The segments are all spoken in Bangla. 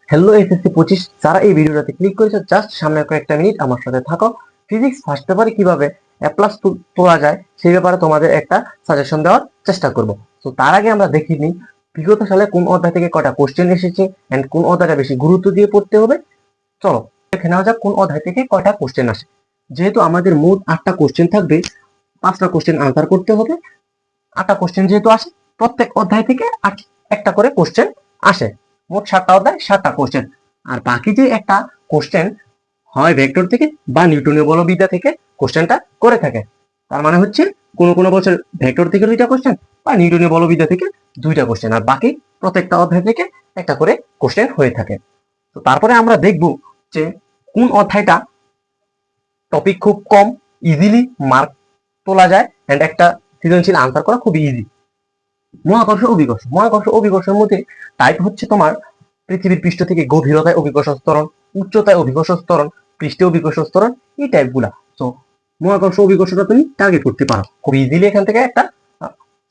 হ্যালো এসএসসি 25, যারা এই ভিডিওটাতে ক্লিক করেছো জাস্ট সামনে কয়েকটা মিনিট আমার সাথে থাকো। ফিজিক্স ফার্স্ট পেপারে কিভাবে এ প্লাস তোলা যায় সেই ব্যাপারে তোমাদের একটা সাজেশন দেওয়ার চেষ্টা করব। তো তার আগে আমরা দেখি নিই বিগত সালে কোন অধ্যায় থেকে কয়টা কোশ্চেন এসেছে এন্ড কোন অধ্যায়টা বেশি গুরুত্ব দিয়ে পড়তে হবে। চলো দেখে নেওয়া যাক কোন অধ্যায় থেকে কয়টা কোশ্চেন আসে। যেহেতু আমাদের মোট 8টা কোশ্চেন থাকবে, 5টা কোশ্চেন আনসার করতে হবে। 8টা কোশ্চেন যেহেতু আসে, প্রত্যেক অধ্যায় থেকে একটা করে কোশ্চেন আসে। মোট 7টা অধ্যায়, 7টা কোশ্চেন। আর বাকি যে একটা কোশ্চেন হয় ভেক্টর থেকে বা নিউটনীয় বলবিদ্যা থেকে কোশ্চেনটা করে থাকে। তার মানে হচ্ছে কোনো কোনো বছর ভেক্টর থেকে 2টা কোশ্চেন বা নিউটনীয় বলবিদ্যা থেকে 2টা কোশ্চেন, আর বাকি প্রত্যেকটা অধ্যায় থেকে একটা করে কোশ্চেন হয়ে থাকে। তো তারপরে আমরা দেখব যে কোন অধ্যায়টা টপিক খুব কম, ইজিলি মার্ক তোলা যায় এন্ড একটা সৃজনশীল আনসার করা খুব ইজি। মহাকর্ষ অভিকর্ষ। মহাকর্ষ অভিকর্ষের মধ্যে টাইপ হচ্ছে তোমার পৃথিবীর পৃষ্ঠ থেকে গভীরতায় অভিকর্ষ স্তরণ, উচ্চতায় অভিকর্ষ স্তরণ, পৃষ্ঠে অভিকর্ষ স্তরণ, এই টাইপগুলা। তো মহাকর্ষ অভিকর্ষটা তুমি টার্গেট করতে পারো খুব ইজিলি, এখান থেকে একটা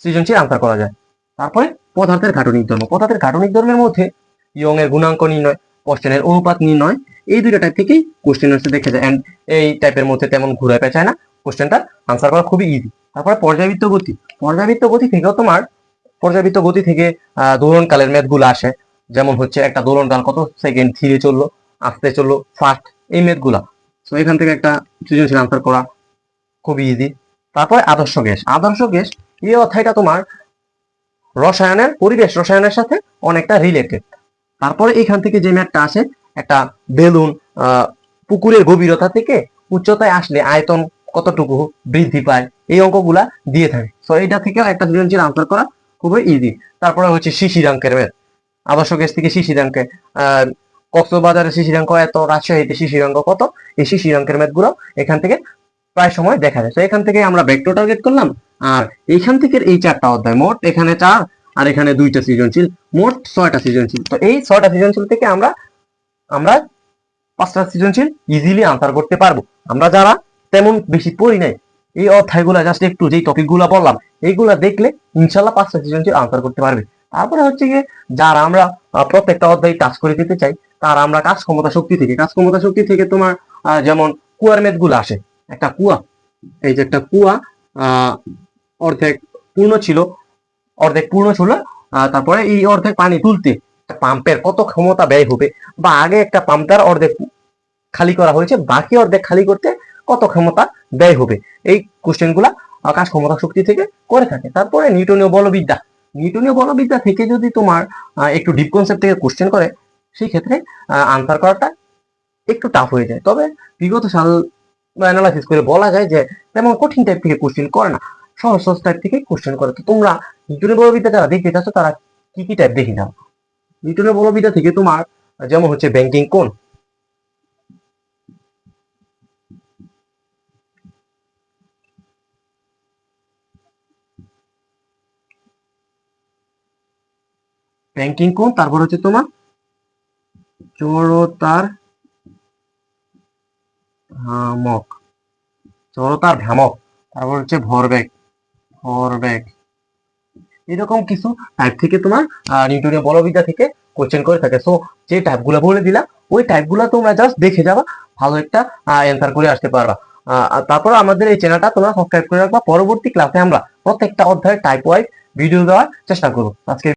সৃজনশীল আনসার করা যায়। তারপরে পদার্থের গাঠনিক ধর্ম। পদার্থের গাঠনিক ধর্মের মধ্যে ইয়ং এর গুণাঙ্ক নির্ণয়, কোশ্চেনের অনুপাত নির্ণয়, এই দুইটা টাইপ থেকেই কোশ্চেন আসতে দেখা যায়। এন্ড এই টাইপের মধ্যে তেমন ঘুরে পেঁচায় না, কোশ্চেনটা আনসার করা খুবই ইজি। তারপরে পর্যাবৃত্ত গতি। পর্যাবৃত্ত গতি থেকেও তোমার পর্যাবৃত্ত গতি থেকে দোলনকালের ম্যাথ গুলো আসে। যেমন হচ্ছে একটা দোলনকাল কত সেকেন্ড ধীরে চললো, আস্তে চললো, ফাস্ট, এই ম্যাথ গুলা। তো এখান থেকে একটা সৃজনশীল আনসার করা খুবই ইজি। তারপরে আদর্শ গ্যাস। আদর্শ গ্যাস এই অধ্যায়টা তোমার রসায়নের, পরিবেশ রসায়নের সাথে অনেকটা রিলেটেড। তারপরে এখান থেকে যে ম্যাথটা আসে, একটা বেলুন পুকুরের গভীরতা থেকে উচ্চতায় আসলে আয়তন কতটুকু বৃদ্ধি পায়, এই অঙ্কগুলা দিয়ে থাকে। তো এটা থেকেও একটা সৃজনশীল আনসার করা খুবই ইজি। তারপরে হচ্ছে শিশিরাঙ্কের ম্যাথ। আদর্শ গ্যাস থেকে শিশিরাঙ্কে, কক্সবাজারের শিশিরাঙ্ক এত, রাজশাহীতে শিশিরাঙ্ক কত, এই শিশিরাঙ্কের ম্যাথ গুলো এখান থেকে প্রায় সময় দেখা যায়। তো এখান থেকে আমরা ভেক্টর টার্গেট করলাম। আর এইখান থেকে এই 4টা অধ্যায়, মোট এখানে 4 আর এখানে 2টা সৃজনশীল, মোট 6টা সৃজনশীল। তো এই 6টা সৃজনশীল থেকে আমরা আমরা 5টা সৃজনশীল ইজিলি আনসার করতে পারবো। আমরা যারা তেমন বেশি পড়ি নাই, এই অধ্যায়গুলো জাস্ট একটু যেই টপিকগুলো বললাম এইগুলা দেখলে ইনশাল্লাহ 5টা সৃজনশীল আনসার করতে পারবে। তারপরে হচ্ছে গিয়ে যারা আমরা প্রত্যেকটা অধ্যায় টাচ করে দিতে চাই, তার আমরা কাজ ক্ষমতা শক্তি থেকে, কাজ ক্ষমতা শক্তি থেকে তোমার যেমন কুয়ার ম্যাথ গুলো আসে। একটা কুয়া, এই যে একটা কুয়া অর্ধেক পূর্ণ ছিল, অর্ধেক পূর্ণ ছিল, তারপরে এই অর্ধেক পানি তুলতে পাম্পের কত ক্ষমতা ব্যয় হবে, বা আগে একটা পাম্পটার অর্ধেক খালি করা হয়েছে, বাকি অর্ধেক খালি করতে কত ক্ষমতা ব্যয় হবে, এই কোশ্চেন গুলা আকাশ ক্ষমতা শক্তি থেকে করে থাকে। তারপরে নিউটনীয় বলবিদ্যা। নিউটনীয় বলবিদ্যা থেকে যদি তোমার একটু ডিপ কনসেপ্ট থেকে কোশ্চেন করে, সেই ক্ষেত্রে আনসার করাটা একটু টাফ হয়ে যায়। তবে বিগত সাল অ্যানালাইসিস করে বলা যায় যে তেমন কঠিন টাইপ থেকে কোশ্চেন করে না, সহজ সহজ টাইপ থেকে কোশ্চেন করে। তো তোমরা নিউটনের বলবিদ্যা যারা দেখতে চাচ্ছ তারা কি কি টাইপ দেখে নাও। নিউটনের বলবিদ্যা থেকে তোমার যেমন হচ্ছে ব্যাংকিং কোণ, ব্যাংকিং কোণ, তারপর হচ্ছে তোমার জড়তার ভ্রামক, জড়তার ভ্রামক, তারপর হচ্ছে ভরবেগ, ভরবেগ, এরকম কিছু টাইপ থেকে তোমার নিউটনীয় বলবিদ্যা থেকে কোশ্চেন করে থাকে। সো যে টাইপগুলো বলে দিলাম ওই টাইপগুলো তোমরা জাস্ট দেখে যাবা, ভালো একটা অ্যান্সার করে আসতে পারবা। তারপর আমাদের এই চ্যানেলটা তোমরা সাবস্ক্রাইব করে রাখবা। পরবর্তী ক্লাসে আমরা প্রত্যেকটা অধ্যায়ের টাইপ ওয়াইজ ভিডিও দেওয়ার চেষ্টা করবো। আজকে